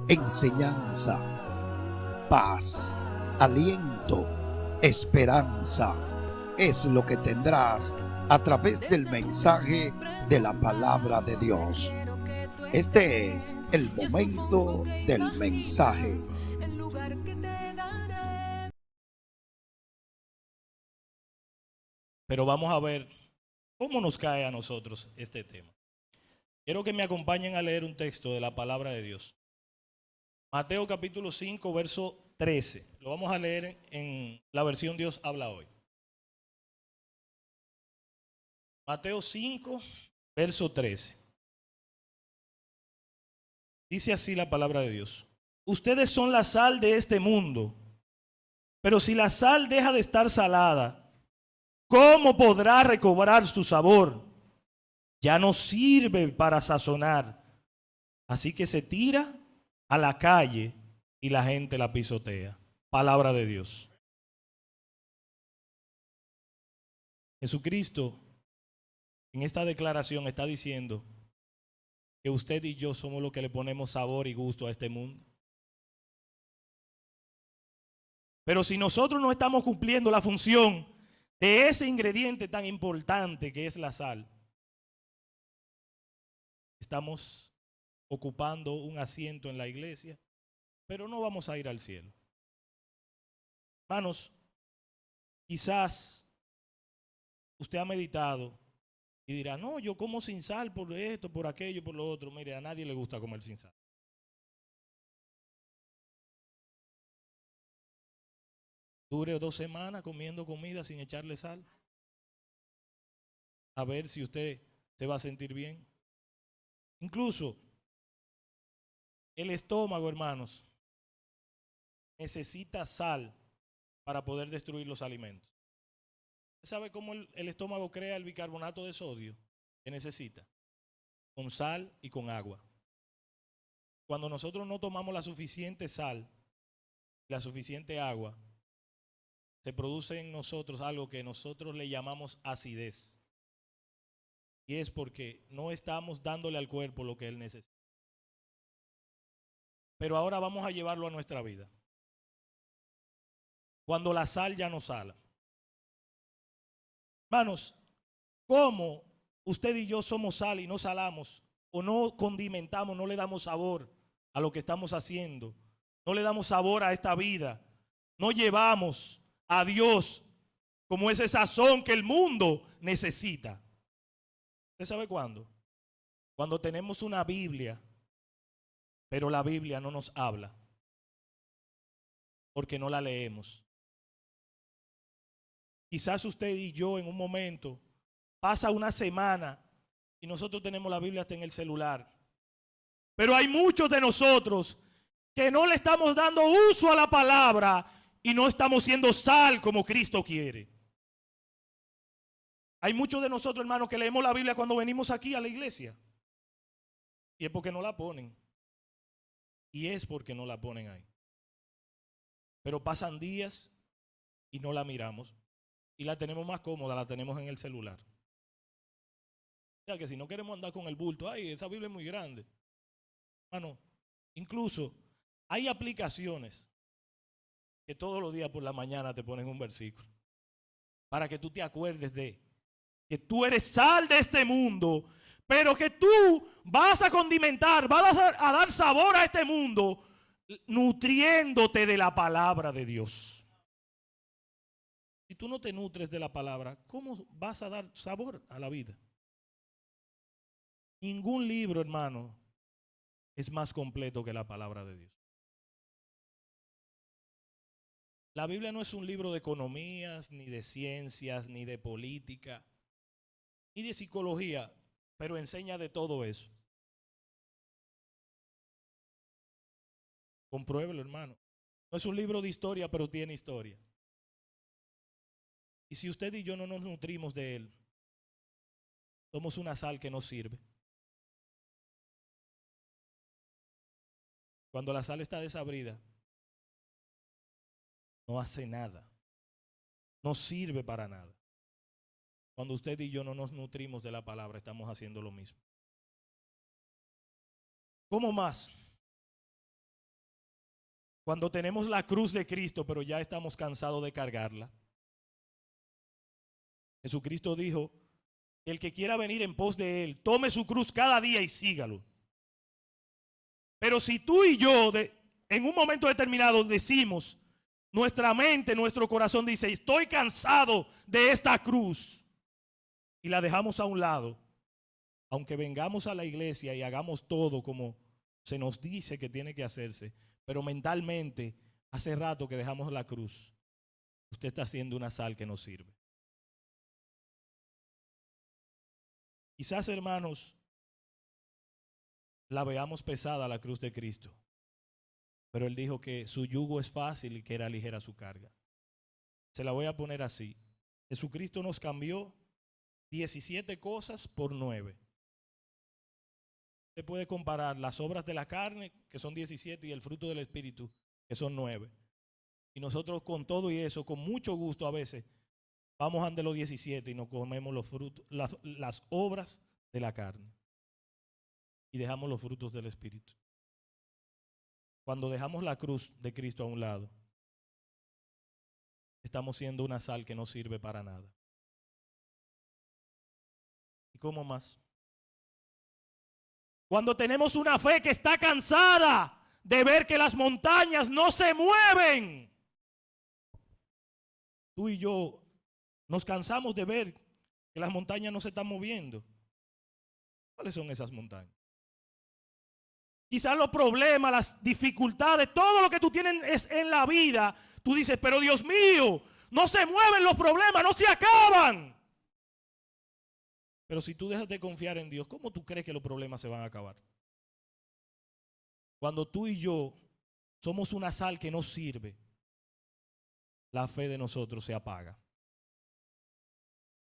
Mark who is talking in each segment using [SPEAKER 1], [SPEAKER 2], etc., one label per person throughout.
[SPEAKER 1] enseñanza, paz, aliento, esperanza. Es lo que tendrás a través del mensaje de la palabra de Dios. Este es el momento del mensaje.
[SPEAKER 2] Pero vamos a ver cómo nos cae a nosotros este tema. Quiero que me acompañen a leer un texto de la palabra de Dios. Mateo capítulo 5, verso 13. Lo vamos a leer en la versión Dios habla hoy. Mateo 5, verso 13. Dice así la palabra de Dios. Ustedes son la sal de este mundo, pero si la sal deja de estar salada, ¿cómo podrá recobrar su sabor? Ya no sirve para sazonar, así que se tira a la calle y la gente la pisotea. Palabra de Dios. Jesucristo en esta declaración está diciendo que usted y yo somos los que le ponemos sabor y gusto a este mundo. Pero si nosotros no estamos cumpliendo la función de ese ingrediente tan importante que es la sal, estamos ocupando un asiento en la iglesia, pero no vamos a ir al cielo. Hermanos, quizás usted ha meditado y dirá, no, yo como sin sal por esto, por aquello, por lo otro. Mire, a nadie le gusta comer sin sal. Dure 2 semanas comiendo comida sin echarle sal. A ver si usted se va a sentir bien. Incluso el estómago, hermanos, necesita sal para poder destruir los alimentos. ¿Usted sabe cómo el estómago crea el bicarbonato de sodio que necesita? Con sal y con agua. Cuando nosotros no tomamos la suficiente sal, la suficiente agua, se produce en nosotros algo que nosotros le llamamos acidez. Y es porque no estamos dándole al cuerpo lo que él necesita. Pero ahora vamos a llevarlo a nuestra vida. Cuando la sal ya no sala. Hermanos, ¿cómo usted y yo somos sal y no salamos? O no condimentamos, no le damos sabor a lo que estamos haciendo. No le damos sabor a esta vida. No llevamos a Dios como ese sazón que el mundo necesita. ¿Usted sabe cuándo? Cuando tenemos una Biblia, pero la Biblia no nos habla, porque no la leemos. Quizás usted y yo en un momento pasa una semana y nosotros tenemos la Biblia hasta en el celular. Pero hay muchos de nosotros que no le estamos dando uso a la palabra y no estamos siendo sal como Cristo quiere. Hay muchos de nosotros, hermanos, que leemos la Biblia cuando venimos aquí a la iglesia. Y es porque no la ponen. Y es porque no la ponen ahí. Pero pasan días y no la miramos. Y la tenemos más cómoda, la tenemos en el celular. O sea que si no queremos andar con el bulto, ay, esa Biblia es muy grande. Hermano, incluso hay aplicaciones que todos los días por la mañana te ponen un versículo. Para que tú te acuerdes de que tú eres sal de este mundo, pero que tú vas a condimentar, vas a dar sabor a este mundo, nutriéndote de la palabra de Dios. Si tú no te nutres de la palabra, ¿cómo vas a dar sabor a la vida? Ningún libro, hermano, es más completo que la palabra de Dios. La Biblia no es un libro de economías, ni de ciencias, ni de política, ni de psicología, pero enseña de todo eso. Compruébelo, hermano. No es un libro de historia, pero tiene historia. Y si usted y yo no nos nutrimos de él, somos una sal que no sirve. Cuando la sal está desabrida, no hace nada. No sirve para nada. Cuando usted y yo no nos nutrimos de la palabra, estamos haciendo lo mismo. ¿Cómo más? Cuando tenemos la cruz de Cristo, pero ya estamos cansados de cargarla. Jesucristo dijo: el que quiera venir en pos de Él, tome su cruz cada día y sígalo. Pero si tú y yo en un momento determinado decimos, nuestra mente, nuestro corazón dice: estoy cansado de esta cruz, y la dejamos a un lado, aunque vengamos a la iglesia y hagamos todo como se nos dice que tiene que hacerse, pero mentalmente hace rato que dejamos la cruz, usted está haciendo una sal que no sirve. Quizás, hermanos, la veamos pesada la cruz de Cristo, pero Él dijo que su yugo es fácil y que era ligera su carga. Se la voy a poner así: Jesucristo nos cambió 17 cosas por 9. Usted puede comparar las obras de la carne, que son 17, y el fruto del Espíritu, que son 9. Y nosotros con todo y eso, con mucho gusto a veces, vamos ante los 17 y nos comemos los frutos, las obras de la carne. Y dejamos los frutos del Espíritu. Cuando dejamos la cruz de Cristo a un lado, estamos siendo una sal que no sirve para nada. ¿Y cómo más? Cuando tenemos una fe que está cansada de ver que las montañas no se mueven. Tú y yo nos cansamos de ver que las montañas no se están moviendo. ¿Cuáles son esas montañas? Quizás los problemas, las dificultades, todo lo que tú tienes en la vida, tú dices: pero Dios mío, no se mueven los problemas, no se acaban. Pero si tú dejas de confiar en Dios, ¿cómo tú crees que los problemas se van a acabar? Cuando tú y yo somos una sal que no sirve, la fe de nosotros se apaga.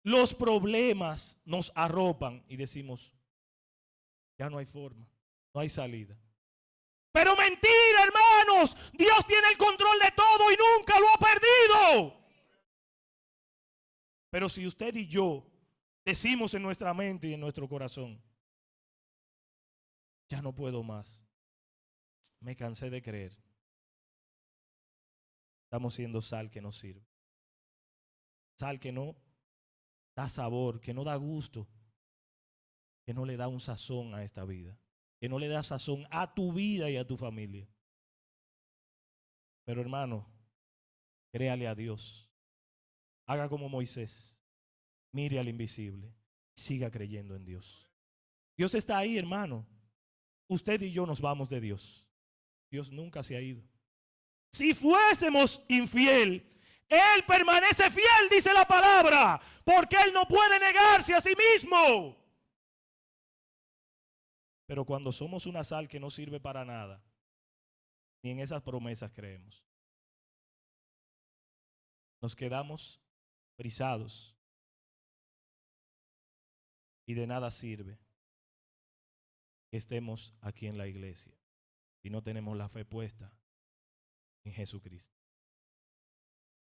[SPEAKER 2] Los problemas nos arropan y decimos: ya no hay forma, no hay salida. Pero mentira, hermanos, Dios tiene el control de todo y nunca lo ha perdido. Pero si usted y yo decimos en nuestra mente y en nuestro corazón: ya no puedo más, me cansé de creer, estamos siendo sal que no sirve. Sal que no da sabor, que no da gusto, que no le da un sazón a esta vida, que no le da sazón a tu vida y a tu familia. Pero hermano, créale a Dios. Haga como Moisés. Mire al invisible. Siga creyendo en Dios. Dios está ahí, hermano. Usted y yo nos vamos de Dios. Dios nunca se ha ido. Si fuésemos infiel, Él permanece fiel, dice la palabra, porque Él no puede negarse a sí mismo. Pero cuando somos una sal que no sirve para nada, ni en esas promesas creemos, nos quedamos frisados y de nada sirve que estemos aquí en la iglesia si no tenemos la fe puesta en Jesucristo.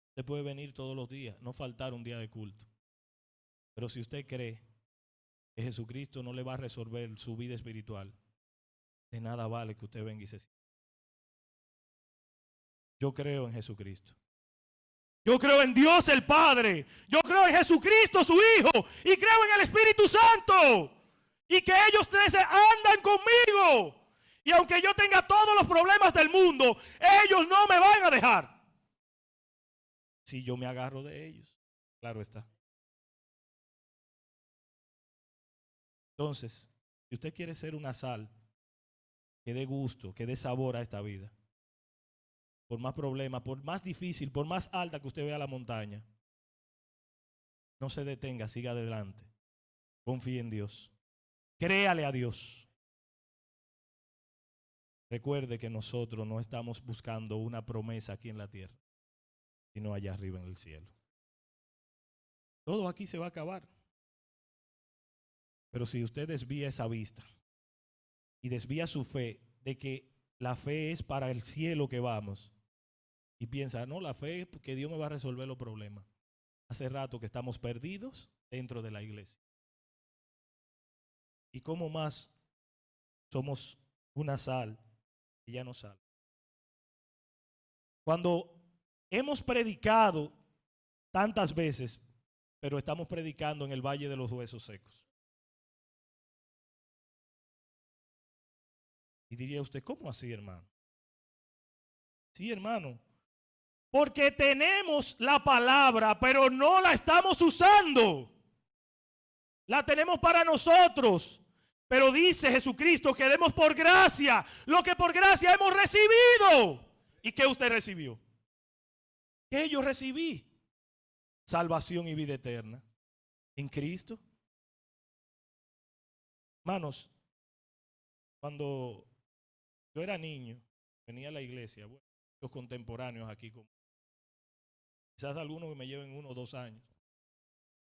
[SPEAKER 2] Usted puede venir todos los días, no faltar un día de culto, pero si usted cree que Jesucristo no le va a resolver su vida espiritual, de nada vale que usted venga y se siente. Yo creo en Jesucristo. Yo creo en Dios el Padre. Yo creo en Jesucristo su Hijo. Y creo en el Espíritu Santo. Y que ellos tres andan conmigo. Y aunque yo tenga todos los problemas del mundo, ellos no me van a dejar. Si yo me agarro de ellos, claro está. Entonces, si usted quiere ser una sal que dé gusto, que dé sabor a esta vida, por más problemas, por más difícil, por más alta que usted vea la montaña, no se detenga, siga adelante. Confíe en Dios. Créale a Dios. Recuerde que nosotros no estamos buscando una promesa aquí en la tierra, sino allá arriba en el cielo. Todo aquí se va a acabar. Pero si usted desvía esa vista y desvía su fe de que la fe es para el cielo que vamos, y piensa: no, la fe es que Dios me va a resolver los problemas. Hace rato que estamos perdidos dentro de la iglesia. ¿Y cómo más somos una sal que ya no sale? Cuando hemos predicado tantas veces, pero estamos predicando en el valle de los huesos secos. Y diría usted, ¿cómo así, hermano? Sí, hermano. Porque tenemos la palabra, pero no la estamos usando. La tenemos para nosotros. Pero dice Jesucristo que demos por gracia lo que por gracia hemos recibido. ¿Y qué usted recibió? ¿Qué yo recibí? Salvación y vida eterna en Cristo. Hermanos, cuando yo era niño, venía a la iglesia, bueno, los contemporáneos aquí, quizás algunos que me lleven 1 o 2 años.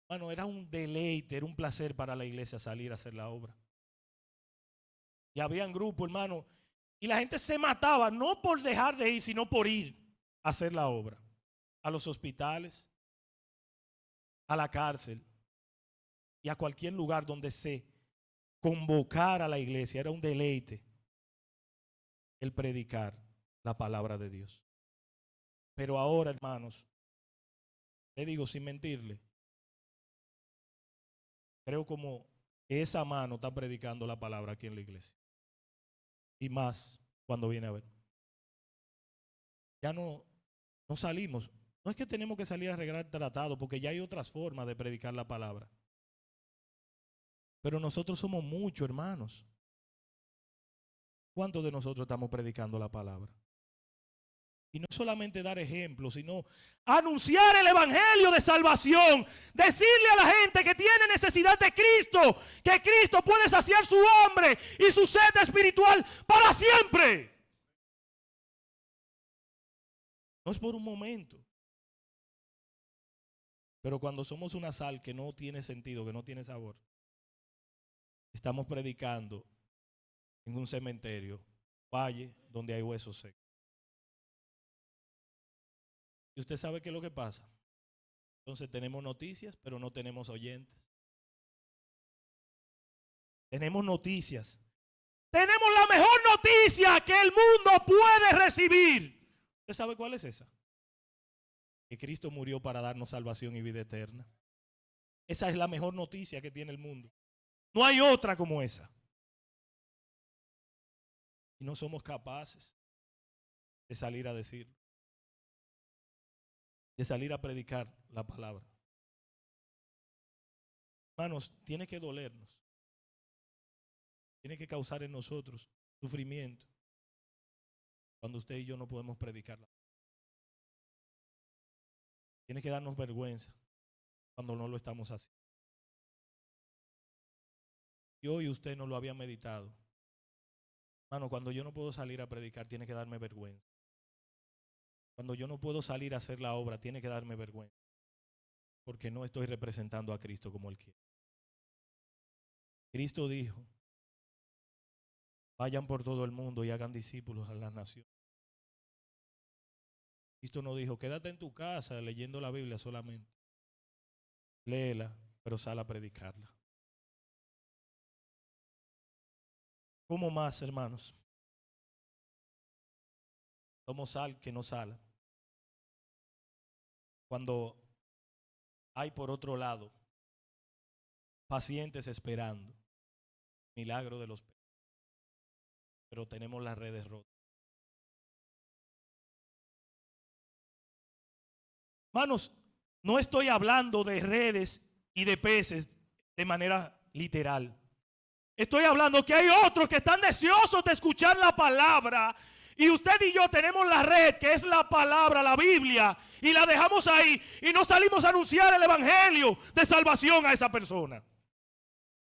[SPEAKER 2] Hermano, era un deleite, era un placer para la iglesia salir a hacer la obra. Y habían grupos, hermano, y la gente se mataba, no por dejar de ir, sino por ir a hacer la obra. A los hospitales, a la cárcel y a cualquier lugar donde se convocara a la iglesia. Era un deleite el predicar la palabra de Dios. Pero ahora, hermanos, le digo sin mentirle, creo como que esa mano está predicando la palabra aquí en la iglesia. Y más cuando viene a ver. Ya no salimos. No es que tenemos que salir a arreglar tratado, porque ya hay otras formas de predicar la palabra. Pero nosotros somos muchos, hermanos. ¿Cuántos de nosotros estamos predicando la palabra? Y no solamente dar ejemplos, sino anunciar el evangelio de salvación. Decirle a la gente que tiene necesidad de Cristo, que Cristo puede saciar su hambre y su sed espiritual para siempre. No es por un momento. Pero cuando somos una sal que no tiene sentido, que no tiene sabor, estamos predicando en un cementerio, valle donde hay huesos secos. ¿Y usted sabe qué es lo que pasa? Entonces tenemos noticias, pero no tenemos oyentes. Tenemos noticias. Tenemos la mejor noticia que el mundo puede recibir. ¿Usted sabe cuál es esa? Que Cristo murió para darnos salvación y vida eterna. Esa es la mejor noticia que tiene el mundo. No hay otra como esa. Y no somos capaces de salir a decirlo, de salir a predicar la palabra. Hermanos, tiene que dolernos. Tiene que causar en nosotros sufrimiento cuando usted y yo no podemos predicarla. Tiene que darnos vergüenza cuando no lo estamos haciendo. Y hoy usted no lo había meditado. Hermano, cuando yo no puedo salir a predicar, tiene que darme vergüenza. Cuando yo no puedo salir a hacer la obra, tiene que darme vergüenza. Porque no estoy representando a Cristo como Él quiere. Cristo dijo: vayan por todo el mundo y hagan discípulos a las naciones. Cristo no dijo: quédate en tu casa leyendo la Biblia solamente. Léela, pero sal a predicarla. ¿Cómo más, hermanos? Somos sal que no sala. Cuando hay por otro lado pacientes esperando milagro de los peces, pero tenemos las redes rotas. Hermanos, no estoy hablando de redes y de peces de manera literal. Estoy hablando que hay otros que están deseosos de escuchar la palabra. Y usted y yo tenemos la red, que es la palabra, la Biblia, y la dejamos ahí y no salimos a anunciar el evangelio de salvación a esa persona.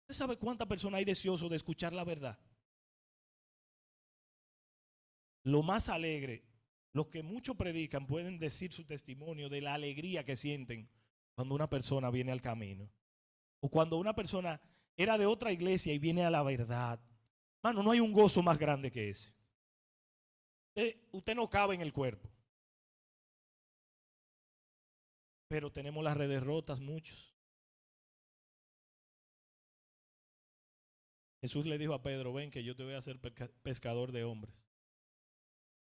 [SPEAKER 2] ¿Usted sabe cuántas personas hay deseosos de escuchar la verdad? Lo más alegre, los que mucho predican pueden decir su testimonio de la alegría que sienten cuando una persona viene al camino. O cuando una persona era de otra iglesia y viene a la verdad. Mano, no hay un gozo más grande que ese. Usted no cabe en el cuerpo. Pero tenemos las redes rotas muchos. Jesús le dijo a Pedro: ven que yo te voy a hacer pescador de hombres.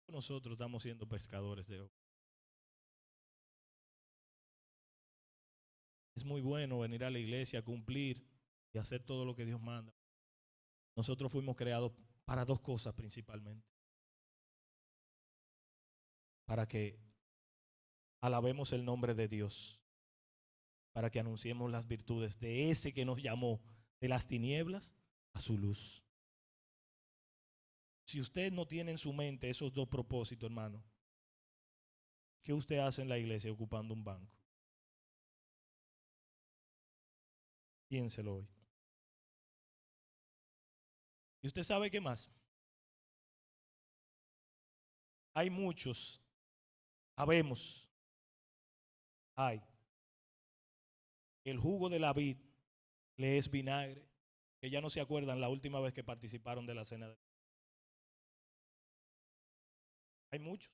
[SPEAKER 2] Nosotros estamos siendo pescadores de hombres. Es muy bueno venir a la iglesia, cumplir y hacer todo lo que Dios manda. Nosotros fuimos creados para dos cosas principalmente. Para que alabemos el nombre de Dios, para que anunciemos las virtudes de ese que nos llamó de las tinieblas a su luz. Si usted no tiene en su mente esos dos propósitos, hermano, ¿qué usted hace en la iglesia ocupando un banco? Piénselo hoy. ¿Y usted sabe qué más? Hay muchos, hay, el jugo de la vid le es vinagre, que ya no se acuerdan la última vez que participaron de la cena de... Hay muchos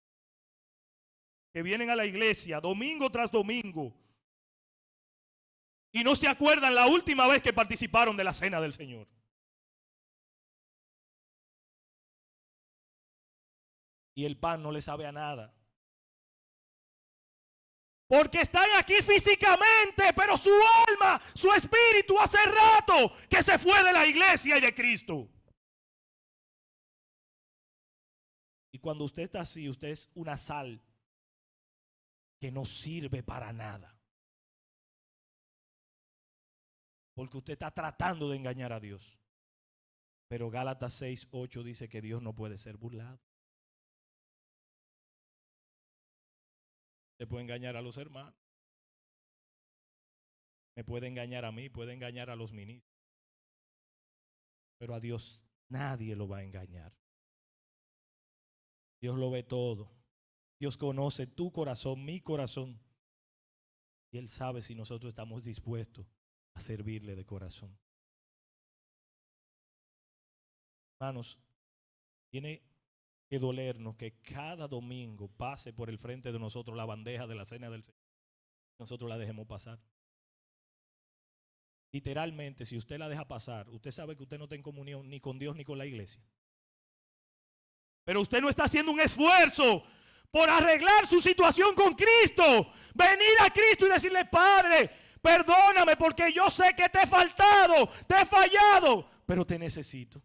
[SPEAKER 2] que vienen a la iglesia domingo tras domingo y no se acuerdan la última vez que participaron de la cena del Señor. Y el pan no le sabe a nada. Porque están aquí físicamente, pero su alma, su espíritu hace rato que se fue de la iglesia y de Cristo. Y cuando usted está así, usted es una sal que no sirve para nada. Porque usted está tratando de engañar a Dios. Pero Gálatas 6:8 dice que Dios no puede ser burlado. Se puede engañar a los hermanos. Me puede engañar a mí, puede engañar a los ministros. Pero a Dios nadie lo va a engañar. Dios lo ve todo. Dios conoce tu corazón, mi corazón. Y Él sabe si nosotros estamos dispuestos a servirle de corazón. Hermanos, tiene que dolernos que cada domingo pase por el frente de nosotros la bandeja de la cena del Señor. Nosotros la dejemos pasar. Literalmente, si usted la deja pasar, usted sabe que usted no está en comunión ni con Dios ni con la iglesia. Pero usted no está haciendo un esfuerzo por arreglar su situación con Cristo. Venir a Cristo y decirle: Padre, perdóname porque yo sé que te he faltado, te he fallado, pero te necesito.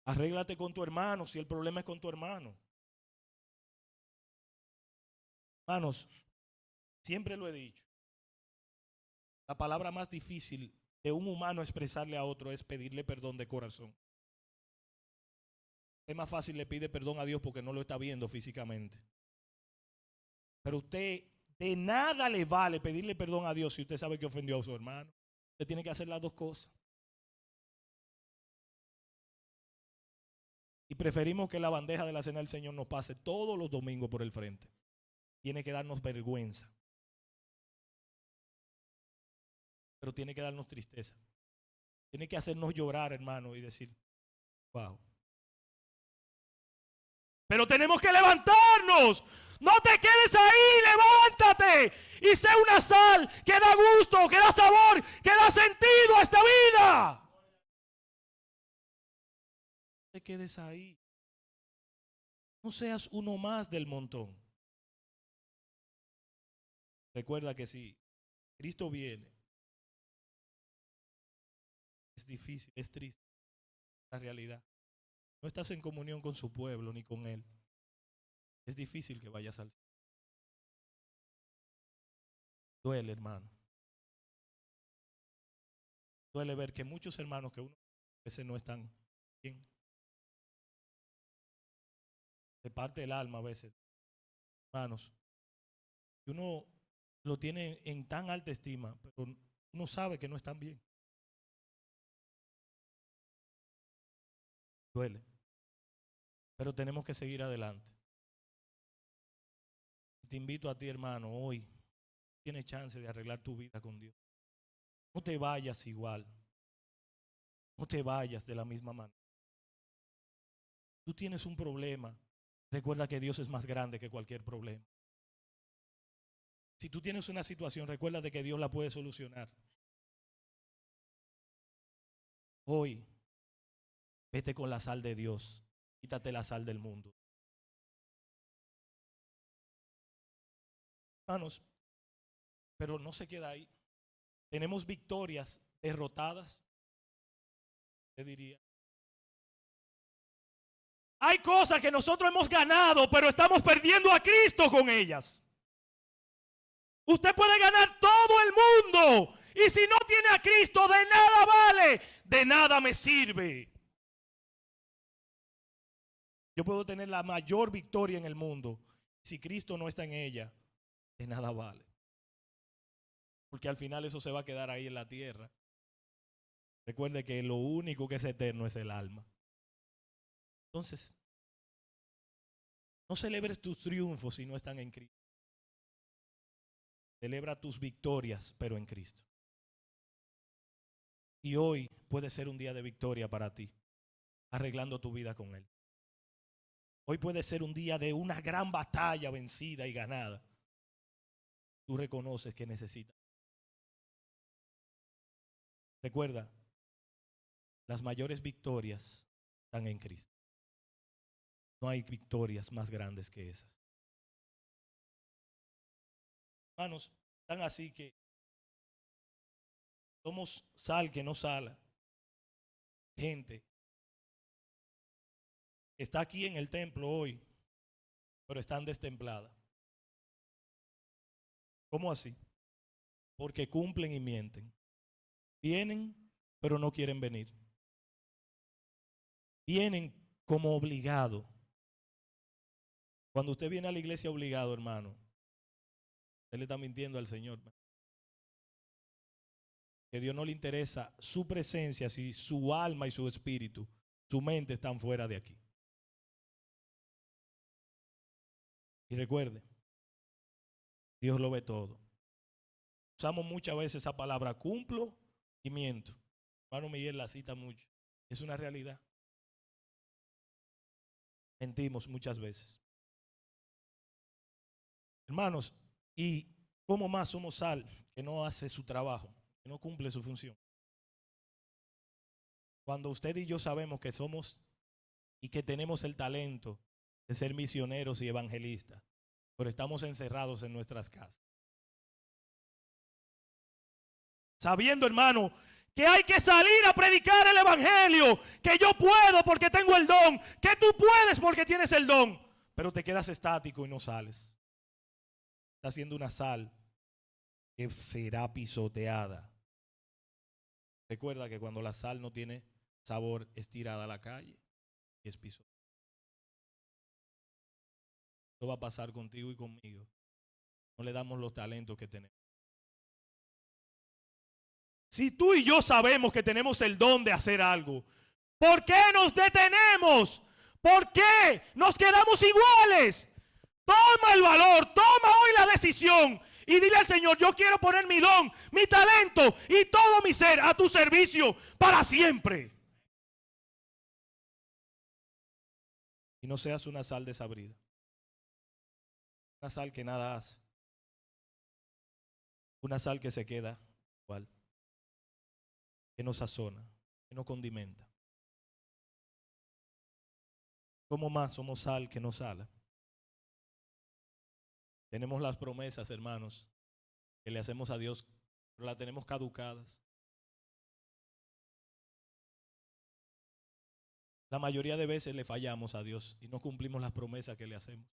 [SPEAKER 2] Arréglate con tu hermano si el problema es con tu hermano. Hermanos, siempre lo he dicho. La palabra más difícil de un humano expresarle a otro es pedirle perdón de corazón. Es más fácil le pide perdón a Dios porque no lo está viendo físicamente. Pero usted de nada le vale pedirle perdón a Dios si usted sabe que ofendió a su hermano. Usted tiene que hacer las dos cosas. Y preferimos que la bandeja de la cena del Señor nos pase todos los domingos por el frente. Tiene que darnos vergüenza. Pero tiene que darnos tristeza. Tiene que hacernos llorar, hermano, y decir: wow. Pero tenemos que levantarnos. No te quedes ahí, levántate y sé una sal que da gusto, que da sabor, que da sentido a esta vida. No te quedes ahí. No seas uno más del montón. Recuerda que si Cristo viene, es difícil, es triste la realidad. No estás en comunión con su pueblo ni con Él. Es difícil que vayas al cielo. Duele, hermano. Duele ver que muchos hermanos que uno a veces no están bien. De parte del alma a veces, hermanos, que uno lo tiene en tan alta estima, pero uno sabe que no están bien. Duele. Pero tenemos que seguir adelante. Te invito a ti, hermano, hoy tienes chance de arreglar tu vida con Dios. No te vayas igual. No te vayas de la misma manera. Tú tienes un problema. Recuerda que Dios es más grande que cualquier problema. Si tú tienes una situación, recuerda de que Dios la puede solucionar. Hoy, vete con la sal de Dios. Quítate la sal del mundo. Hermanos, pero no se queda ahí. Tenemos victorias derrotadas, te diría. Hay cosas que nosotros hemos ganado, pero estamos perdiendo a Cristo con ellas. Usted puede ganar todo el mundo y si no tiene a Cristo, de nada vale, de nada me sirve. Yo puedo tener la mayor victoria en el mundo. Si Cristo no está en ella, de nada vale. Porque al final eso se va a quedar ahí en la tierra. Recuerde que lo único que es eterno es el alma. Entonces, no celebres tus triunfos si no están en Cristo. Celebra tus victorias, pero en Cristo. Y hoy puede ser un día de victoria para ti, arreglando tu vida con Él. Hoy puede ser un día de una gran batalla vencida y ganada. Tú reconoces que necesitas. Recuerda, las mayores victorias están en Cristo. No hay victorias más grandes que esas. Hermanos, tan así que somos sal que no sala. Gente está aquí en el templo hoy, pero están destempladas. ¿Cómo así? Porque cumplen y mienten. Vienen, pero no quieren venir. Vienen como obligado. Cuando usted viene a la iglesia obligado, hermano, usted le está mintiendo al Señor. Que Dios no le interesa su presencia si su alma y su espíritu, su mente están fuera de aquí. Y recuerde, Dios lo ve todo. Usamos muchas veces esa palabra, cumplo y miento. Hermano Miguel la cita mucho. Es una realidad. Mentimos muchas veces. Hermanos, ¿y cómo más somos sal que no hace su trabajo, que no cumple su función? Cuando usted y yo sabemos que somos y que tenemos el talento de ser misioneros y evangelistas, pero estamos encerrados en nuestras casas. Sabiendo, hermano, que hay que salir a predicar el evangelio, que yo puedo porque tengo el don, que tú puedes porque tienes el don, pero te quedas estático y no sales. Está haciendo una sal que será pisoteada. Recuerda que cuando la sal no tiene sabor, es tirada a la calle y es pisoteada. Esto va a pasar contigo y conmigo. No le damos los talentos que tenemos. Si tú y yo sabemos que tenemos el don de hacer algo, ¿por qué nos detenemos? ¿Por qué nos quedamos iguales? Toma el valor, toma hoy la decisión y dile al Señor, yo quiero poner mi don, mi talento y todo mi ser a tu servicio para siempre. Y no seas una sal desabrida, una sal que nada hace, una sal que se queda igual, que no sazona, que no condimenta. ¿Cómo más somos sal que no sala? Tenemos las promesas, hermanos, que le hacemos a Dios, pero las tenemos caducadas. La mayoría de veces le fallamos a Dios y no cumplimos las promesas que le hacemos.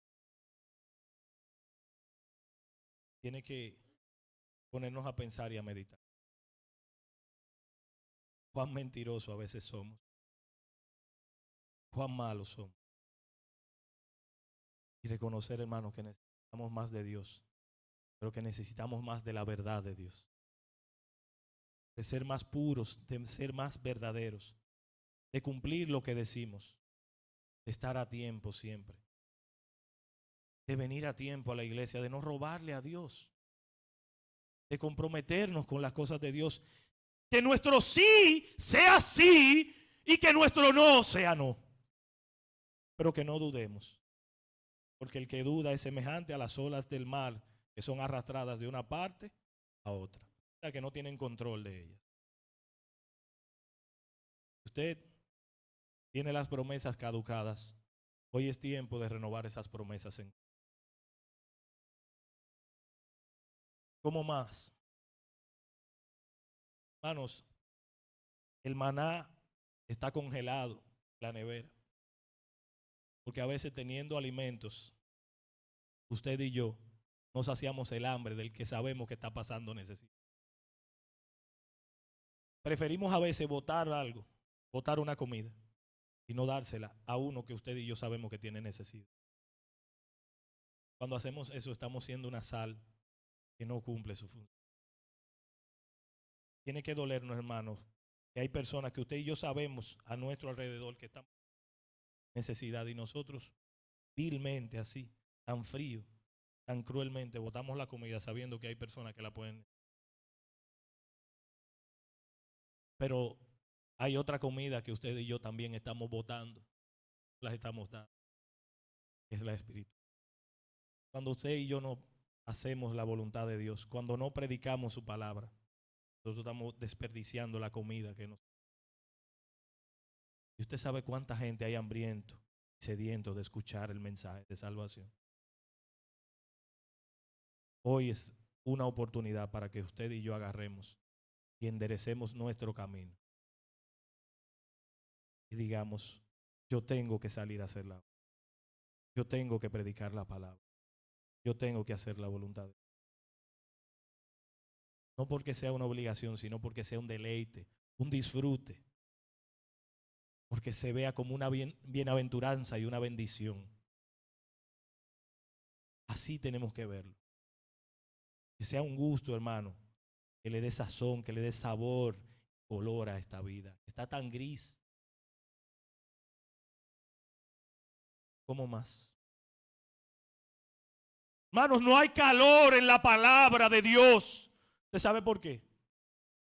[SPEAKER 2] Tiene que ponernos a pensar y a meditar. Cuán mentiroso a veces somos. Cuán malos somos. Y reconocer, hermanos, que necesitamos más de Dios, pero que necesitamos más de la verdad de Dios. De ser más puros, de ser más verdaderos, de cumplir lo que decimos, de estar a tiempo siempre, de venir a tiempo a la iglesia, de no robarle a Dios, de comprometernos con las cosas de Dios, que nuestro sí sea sí y que nuestro no sea no, pero que no dudemos, porque el que duda es semejante a las olas del mar que son arrastradas de una parte a otra, o sea que no tienen control de ellas. Usted tiene las promesas caducadas. Hoy es tiempo de renovar esas promesas en ¿Cómo más? Hermanos, el maná está congelado en la nevera. Porque a veces teniendo alimentos, usted y yo nos hacíamos el hambre del que sabemos que está pasando necesidad. Preferimos a veces botar algo, botar una comida y no dársela a uno que usted y yo sabemos que tiene necesidad. Cuando hacemos eso estamos siendo una sal que no cumple su función. Tiene que dolernos, hermanos, que hay personas que usted y yo sabemos a nuestro alrededor que están en necesidad y nosotros vilmente así, tan frío, tan cruelmente botamos la comida sabiendo que hay personas que la pueden. Pero hay otra comida que usted y yo también estamos botando, las estamos dando, que es la espiritual. Cuando usted y yo no hacemos la voluntad de Dios, cuando no predicamos su palabra, nosotros estamos desperdiciando la comida que nos. Y usted sabe cuánta gente hay hambriento, sediento de escuchar el mensaje de salvación. Hoy es una oportunidad para que usted y yo agarremos y enderecemos nuestro camino. Y digamos, yo tengo que salir a hacerla. Yo tengo que predicar la palabra. Yo tengo que hacer la voluntad de Dios. No porque sea una obligación, sino porque sea un deleite, un disfrute. Porque se vea como una bienaventuranza y una bendición. Así tenemos que verlo. Que sea un gusto, hermano, que le dé sazón, que le dé sabor, color a esta vida. Está tan gris. ¿Cómo más? Hermanos, no hay calor en la palabra de Dios. ¿Usted sabe por qué?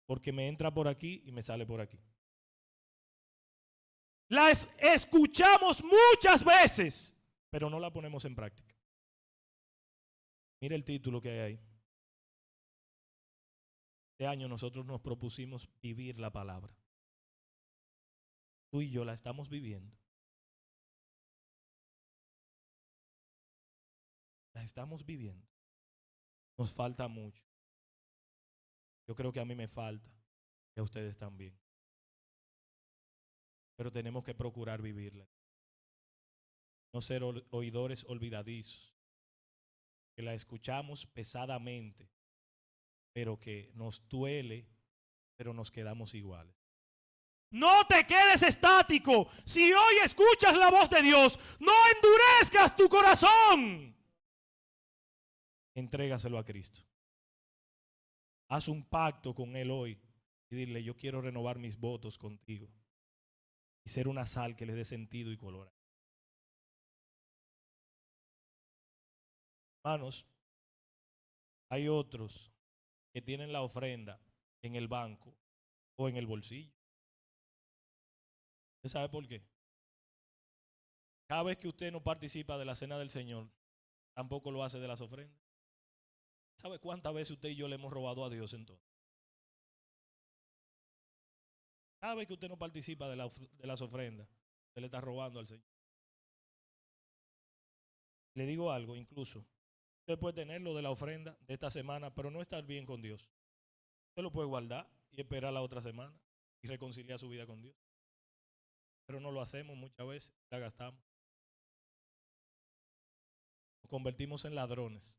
[SPEAKER 2] Porque me entra por aquí y me sale por aquí. La escuchamos muchas veces, pero no la ponemos en práctica. Mira el título que hay ahí. Este año nosotros nos propusimos vivir la palabra. Tú y yo la estamos viviendo. La estamos viviendo. Nos falta mucho. Yo creo que a mí me falta y a ustedes también. Pero tenemos que procurar vivirla. No ser oidores olvidadizos. Que la escuchamos pesadamente, pero que nos duele, pero nos quedamos iguales. No te quedes estático. Si hoy escuchas la voz de Dios, no endurezcas tu corazón. Entrégaselo a Cristo. Haz un pacto con Él hoy y dile, yo quiero renovar mis votos contigo y ser una sal que le dé sentido y color. Hermanos, hay otros que tienen la ofrenda en el banco o en el bolsillo. ¿Usted sabe por qué? Cada vez que usted no participa de la cena del Señor, tampoco lo hace de las ofrendas. ¿Sabe cuántas veces usted y yo le hemos robado a Dios entonces? Cada vez que usted no participa de las ofrendas, usted le está robando al Señor. Le digo algo, incluso, usted puede tener lo de la ofrenda de esta semana, pero no estar bien con Dios. Usted lo puede guardar y esperar la otra semana y reconciliar su vida con Dios. Pero no lo hacemos muchas veces, la gastamos. Nos convertimos en ladrones.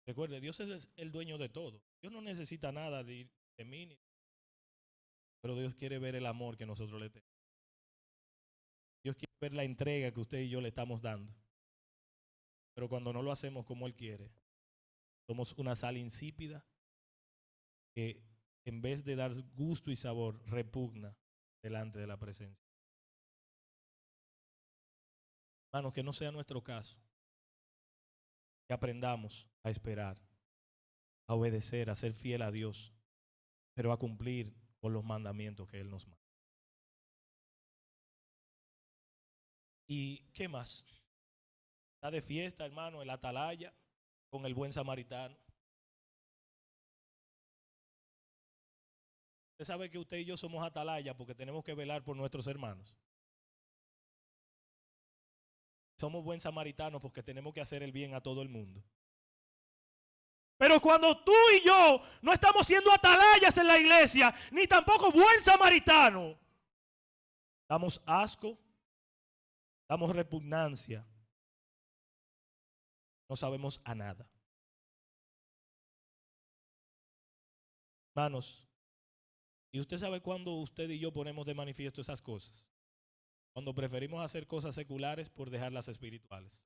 [SPEAKER 2] Recuerde, Dios es el dueño de todo. Dios no necesita nada de mí, pero Dios quiere ver el amor que nosotros le tenemos. Dios quiere ver la entrega que usted y yo le estamos dando. Pero cuando no lo hacemos como Él quiere, somos una sal insípida que en vez de dar gusto y sabor, repugna delante de la presencia. Hermanos, que no sea nuestro caso. Que aprendamos a esperar, a obedecer, a ser fiel a Dios, pero a cumplir con los mandamientos que Él nos manda. ¿Y qué más? Está de fiesta, hermano, el atalaya con el buen samaritano. Usted sabe que usted y yo somos atalaya porque tenemos que velar por nuestros hermanos. Somos buen samaritanos porque tenemos que hacer el bien a todo el mundo. Pero cuando tú y yo no estamos siendo atalayas en la iglesia, ni tampoco buen samaritano, damos asco, damos repugnancia, no sabemos a nada. Hermanos, ¿y usted sabe cuándo usted y yo ponemos de manifiesto esas cosas? Cuando preferimos hacer cosas seculares por dejar las espirituales.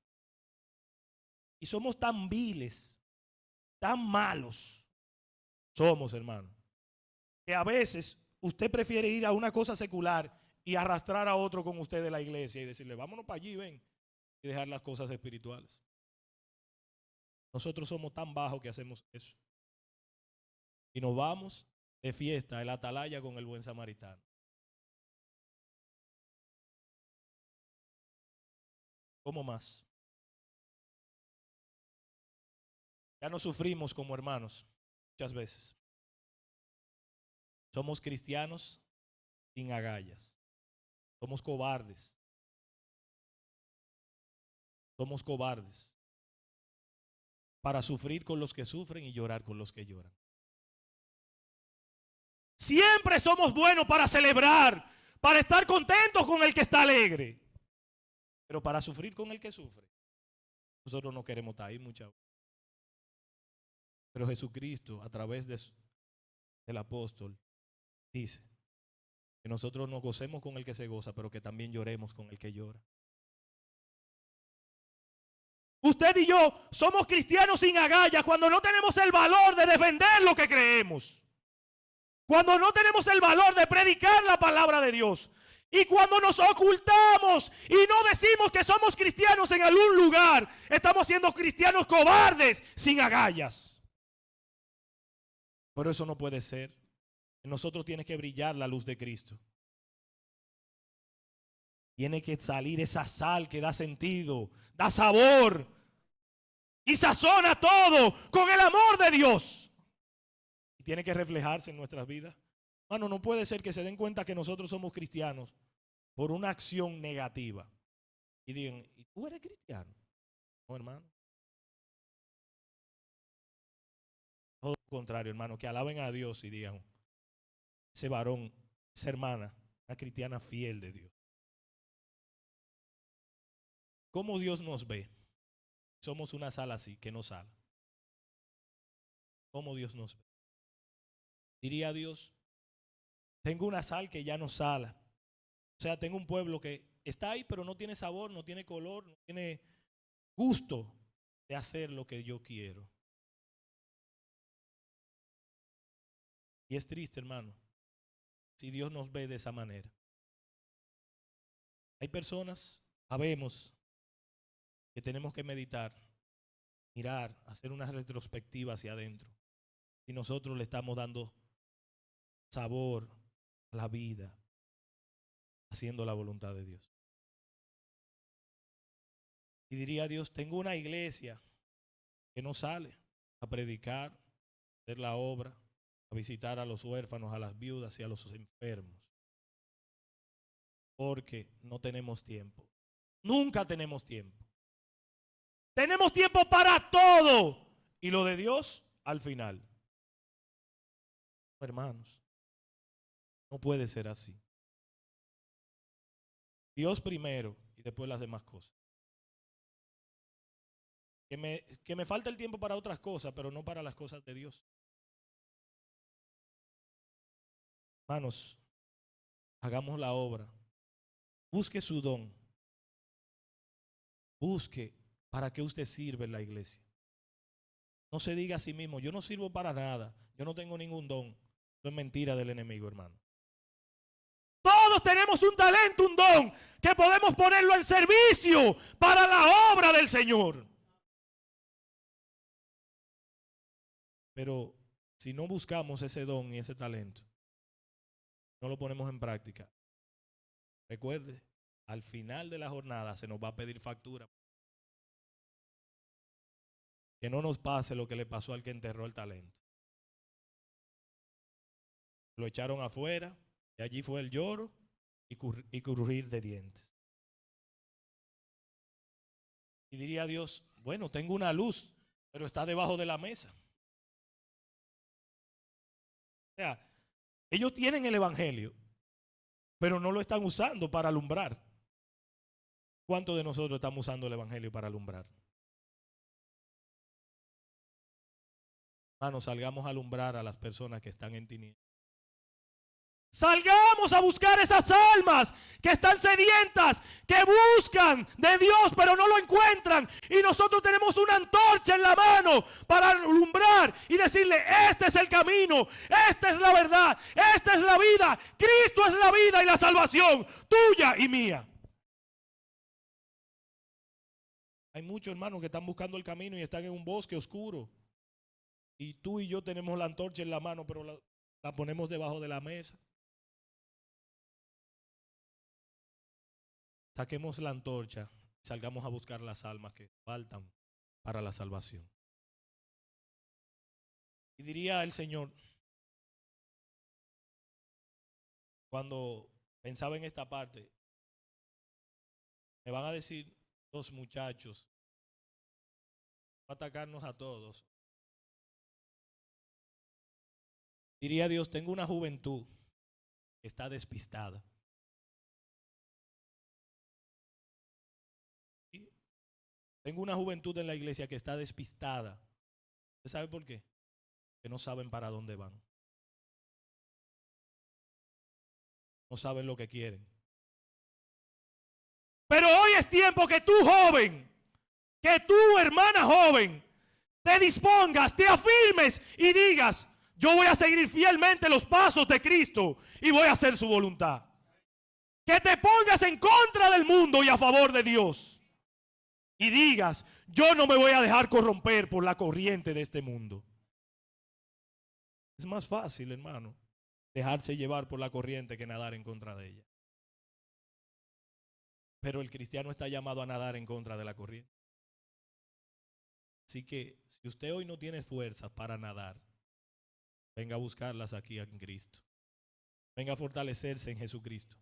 [SPEAKER 2] Y somos tan viles, tan malos, somos, hermano, que a veces usted prefiere ir a una cosa secular y arrastrar a otro con usted de la iglesia y decirle, vámonos para allí, ven, y dejar las cosas espirituales. Nosotros somos tan bajos que hacemos eso. Y nos vamos de fiesta, el atalaya con el buen samaritano. ¿Cómo más? Ya no sufrimos como hermanos muchas veces. Somos cristianos sin agallas. Somos cobardes. Somos cobardes para sufrir con los que sufren y llorar con los que lloran. Siempre somos buenos para celebrar, para estar contentos con el que está alegre. Pero para sufrir con el que sufre, nosotros no queremos estar ahí muchas veces. Pero Jesucristo, a través del apóstol, dice que nosotros nos gocemos con el que se goza, pero que también lloremos con el que llora. Usted y yo somos cristianos sin agallas cuando no tenemos el valor de defender lo que creemos. Cuando no tenemos el valor de predicar la palabra de Dios. Y cuando nos ocultamos y no decimos que somos cristianos en algún lugar, estamos siendo cristianos cobardes sin agallas. Pero eso no puede ser. En nosotros tiene que brillar la luz de Cristo. Tiene que salir esa sal que da sentido, da sabor y sazona todo con el amor de Dios. Y tiene que reflejarse en nuestras vidas. Hermano, no puede ser que se den cuenta que nosotros somos cristianos por una acción negativa. Y digan, ¿y tú eres cristiano? No, hermano. Todo lo contrario, hermano, que alaben a Dios y digan, ese varón, esa hermana, una cristiana fiel de Dios. ¿Cómo Dios nos ve? Somos una sal así, que no sala. ¿Cómo Dios nos ve? Diría Dios, tengo una sal que ya no sala. O sea, tengo un pueblo que está ahí, pero no tiene sabor, no tiene color, no tiene gusto de hacer lo que yo quiero. Y es triste, hermano, si Dios nos ve de esa manera. Hay personas, sabemos, que tenemos que meditar, mirar, hacer una retrospectiva hacia adentro. Y nosotros le estamos dando sabor a la vida, haciendo la voluntad de Dios. Y diría Dios, tengo una iglesia que no sale a predicar, a hacer la obra, a visitar a los huérfanos, a las viudas y a los enfermos. Porque no tenemos tiempo. Nunca tenemos tiempo. Tenemos tiempo para todo. Y lo de Dios al final. Hermanos, no puede ser así. Dios primero y después las demás cosas. Que me falta el tiempo para otras cosas, pero no para las cosas de Dios. Hermanos, hagamos la obra. Busque su don. Busque para qué usted sirve en la iglesia. No se diga a sí mismo, yo no sirvo para nada, yo no tengo ningún don. Eso es mentira del enemigo, hermano. Todos tenemos un talento, un don, que podemos ponerlo en servicio para la obra del Señor. Pero si no buscamos ese don y ese talento, no lo ponemos en práctica, recuerde, al final de la jornada se nos va a pedir factura. Que no nos pase lo que le pasó al que enterró el talento. Lo echaron afuera y allí fue el lloro y crujir de dientes. Y diría Dios, bueno, tengo una luz, pero está debajo de la mesa. O sea, ellos tienen el evangelio, pero no lo están usando para alumbrar. ¿Cuántos de nosotros estamos usando el evangelio para alumbrar? Hermanos, salgamos a alumbrar a las personas que están en tinieblas. Salgamos a buscar esas almas que están sedientas, que buscan de Dios pero no lo encuentran. Y nosotros tenemos una antorcha en la mano para alumbrar y decirle, este es el camino, esta es la verdad, esta es la vida. Cristo es la vida y la salvación tuya y mía. Hay muchos hermanos que están buscando el camino y están en un bosque oscuro. Y tú y yo tenemos la antorcha en la mano, pero la ponemos debajo de la mesa. Saquemos la antorcha y salgamos a buscar las almas que faltan para la salvación. Y diría el Señor, cuando pensaba en esta parte, me van a decir los muchachos, va a atacarnos a todos. Diría Dios, tengo una juventud que está despistada. Tengo una juventud en la iglesia que está despistada. ¿Usted sabe por qué? Que no saben para dónde van. No saben lo que quieren. Pero hoy es tiempo que tú, joven, que tú, hermana joven, te dispongas, te afirmes y digas, yo voy a seguir fielmente los pasos de Cristo y voy a hacer su voluntad. Que te pongas en contra del mundo y a favor de Dios. Y digas, yo no me voy a dejar corromper por la corriente de este mundo. Es más fácil, hermano, dejarse llevar por la corriente que nadar en contra de ella. Pero el cristiano está llamado a nadar en contra de la corriente. Así que si usted hoy no tiene fuerzas para nadar, venga a buscarlas aquí en Cristo. Venga a fortalecerse en Jesucristo.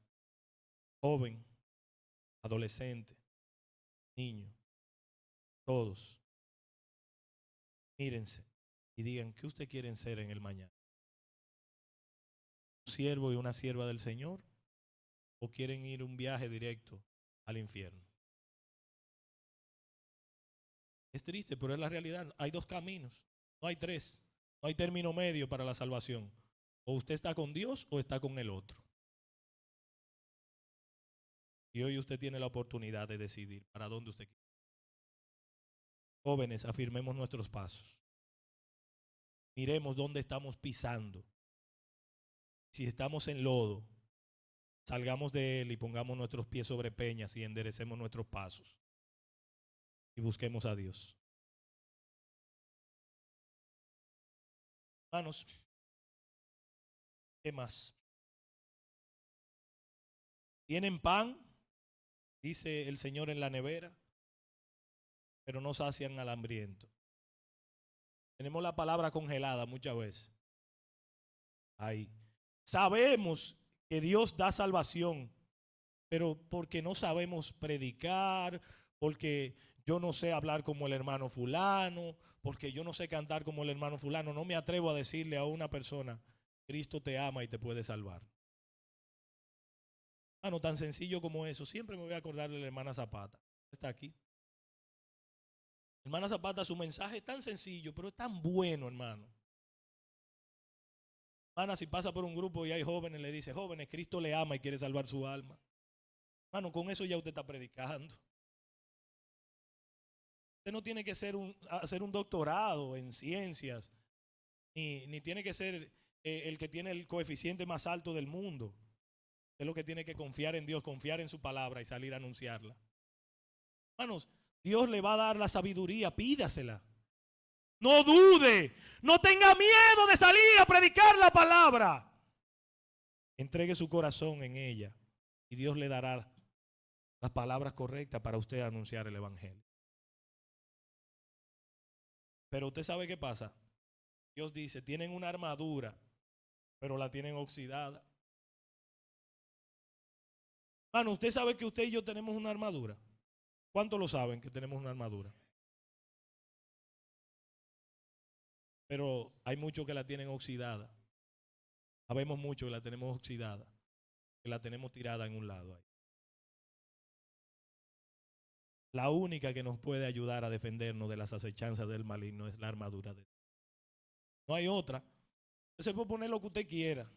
[SPEAKER 2] Joven, adolescente, niño, todos, mírense y digan qué usted quieren ser en el mañana. ¿Un siervo y una sierva del Señor? ¿O quieren ir un viaje directo al infierno? Es triste, pero es la realidad. Hay dos caminos, no hay tres. No hay término medio para la salvación. O usted está con Dios o está con el otro. Y hoy usted tiene la oportunidad de decidir para dónde usted quiere. Jóvenes, afirmemos nuestros pasos. Miremos dónde estamos pisando. Si estamos en lodo, salgamos de él y pongamos nuestros pies sobre peñas y enderecemos nuestros pasos. Y busquemos a Dios. Hermanos, ¿qué más? ¿Tienen pan? Dice el Señor en la nevera, pero no sacian al hambriento. Tenemos la palabra congelada muchas veces. Ahí. Sabemos que Dios da salvación, pero porque no sabemos predicar, porque yo no sé hablar como el hermano fulano, porque yo no sé cantar como el hermano fulano, no me atrevo a decirle a una persona, Cristo te ama y te puede salvar. Hermano, tan sencillo como eso. Siempre me voy a acordar de la hermana Zapata. Está aquí. Hermana Zapata, su mensaje es tan sencillo, pero es tan bueno, hermano. Hermana, si pasa por un grupo y hay jóvenes, le dice, jóvenes, Cristo le ama y quiere salvar su alma. Hermano, con eso ya usted está predicando. Usted no tiene que hacer un doctorado en ciencias, ni tiene que ser el que tiene el coeficiente más alto del mundo. Usted lo que tiene que confiar en Dios, confiar en su palabra y salir a anunciarla. Hermanos, Dios le va a dar la sabiduría, pídasela. No dude, no tenga miedo de salir a predicar la palabra. Entregue su corazón en ella y Dios le dará las palabras correctas para usted anunciar el evangelio. Pero usted sabe qué pasa. Dios dice, tienen una armadura, pero la tienen oxidada. Hermano, usted sabe que usted y yo tenemos una armadura. ¿Cuántos lo saben que tenemos una armadura? Pero hay muchos que la tienen oxidada. Sabemos mucho que la tenemos oxidada, que la tenemos tirada en un lado ahí. La única que nos puede ayudar a defendernos de las acechanzas del maligno es la armadura de Dios. No hay otra. Usted se puede poner lo que usted quiera,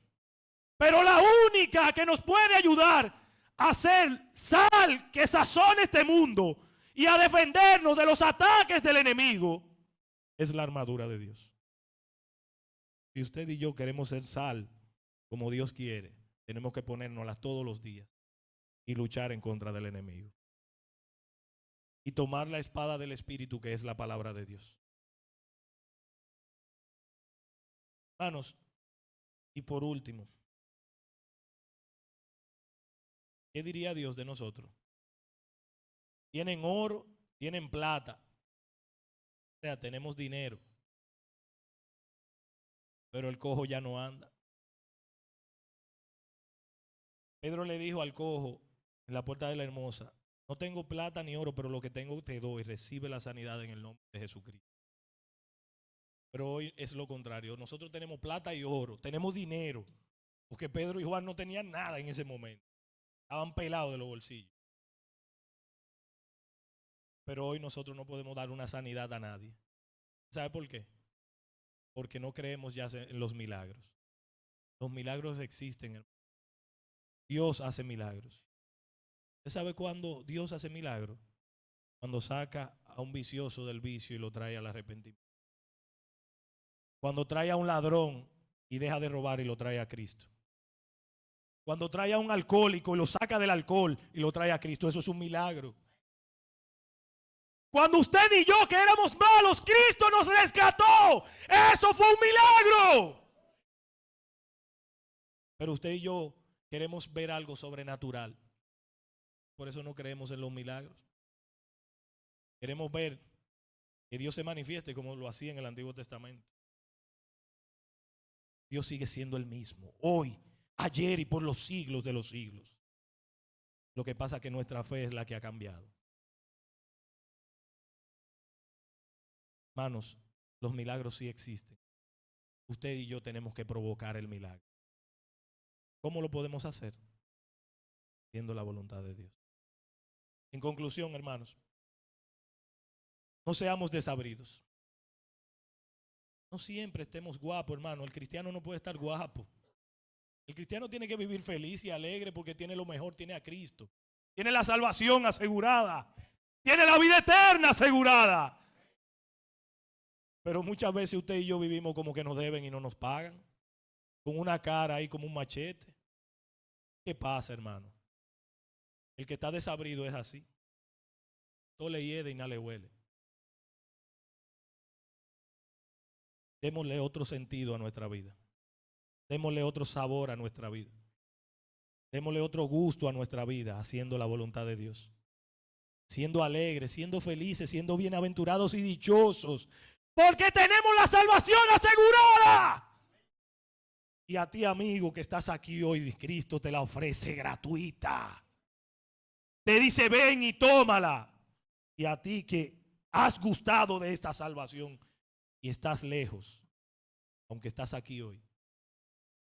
[SPEAKER 2] pero la única que nos puede ayudar a ser sal que sazone este mundo y a defendernos de los ataques del enemigo es la armadura de Dios. Si usted y yo queremos ser sal como Dios quiere, tenemos que ponérnoslas todos los días y luchar en contra del enemigo. Y tomar la espada del Espíritu, que es la palabra de Dios. Hermanos, y por último, ¿qué diría Dios de nosotros? Tienen oro, tienen plata, o sea, tenemos dinero, pero el cojo ya no anda. Pedro le dijo al cojo en la puerta de la Hermosa: no tengo plata ni oro, pero lo que tengo te doy. Recibe la sanidad en el nombre de Jesucristo. Pero hoy es lo contrario. Nosotros tenemos plata y oro, tenemos dinero, porque Pedro y Juan no tenían nada en ese momento. Estaban pelados de los bolsillos. Pero hoy nosotros no podemos dar una sanidad a nadie. ¿Sabe por qué? Porque no creemos ya en los milagros. Los milagros existen. Dios hace milagros. ¿Usted sabe cuándo Dios hace milagros? Cuando saca a un vicioso del vicio y lo trae al arrepentimiento. Cuando trae a un ladrón y deja de robar y lo trae a Cristo. Cuando trae a un alcohólico y lo saca del alcohol y lo trae a Cristo. Eso es un milagro. Cuando usted y yo, que éramos malos, Cristo nos rescató. Eso fue un milagro. Pero usted y yo queremos ver algo sobrenatural. Por eso no creemos en los milagros. Queremos ver que Dios se manifieste como lo hacía en el Antiguo Testamento. Dios sigue siendo el mismo, hoy, ayer y por los siglos de los siglos. Lo que pasa es que nuestra fe es la que ha cambiado. Hermanos, los milagros sí existen. Usted y yo tenemos que provocar el milagro. ¿Cómo lo podemos hacer? Haciendo la voluntad de Dios. En conclusión, hermanos, no seamos desabridos. No siempre estemos guapos, hermano. El cristiano no puede estar guapo. El cristiano tiene que vivir feliz y alegre porque tiene lo mejor, tiene a Cristo. Tiene la salvación asegurada. Tiene la vida eterna asegurada. Pero muchas veces usted y yo vivimos como que nos deben y no nos pagan. Con una cara ahí como un machete. ¿Qué pasa, hermano? El que está desabrido es así. Todo le hiede y nada le huele. Démosle otro sentido a nuestra vida. Démosle otro sabor a nuestra vida. Démosle otro gusto a nuestra vida haciendo la voluntad de Dios. Siendo alegres, siendo felices, siendo bienaventurados y dichosos. Porque tenemos la salvación asegurada. Y a ti, amigo, que estás aquí hoy, Cristo te la ofrece gratuita. Te dice: ven y tómala. Y a ti que has gustado de esta salvación y estás lejos, aunque estás aquí hoy,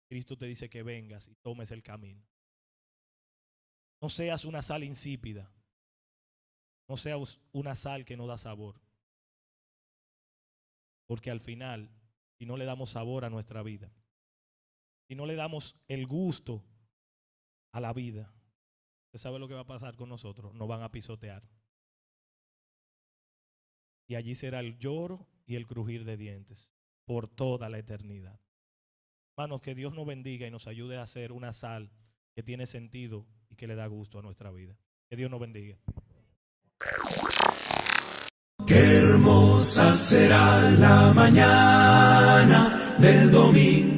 [SPEAKER 2] Cristo te dice que vengas y tomes el camino. No seas una sal insípida. No seas una sal que no da sabor. Porque al final, si no le damos sabor a nuestra vida, si no le damos el gusto a la vida, ¿usted sabe lo que va a pasar con nosotros? Nos van a pisotear. Y allí será el lloro y el crujir de dientes por toda la eternidad. Hermanos, que Dios nos bendiga y nos ayude a hacer una sal que tiene sentido y que le da gusto a nuestra vida. Que Dios nos bendiga.
[SPEAKER 3] Qué hermosa será la mañana del domingo.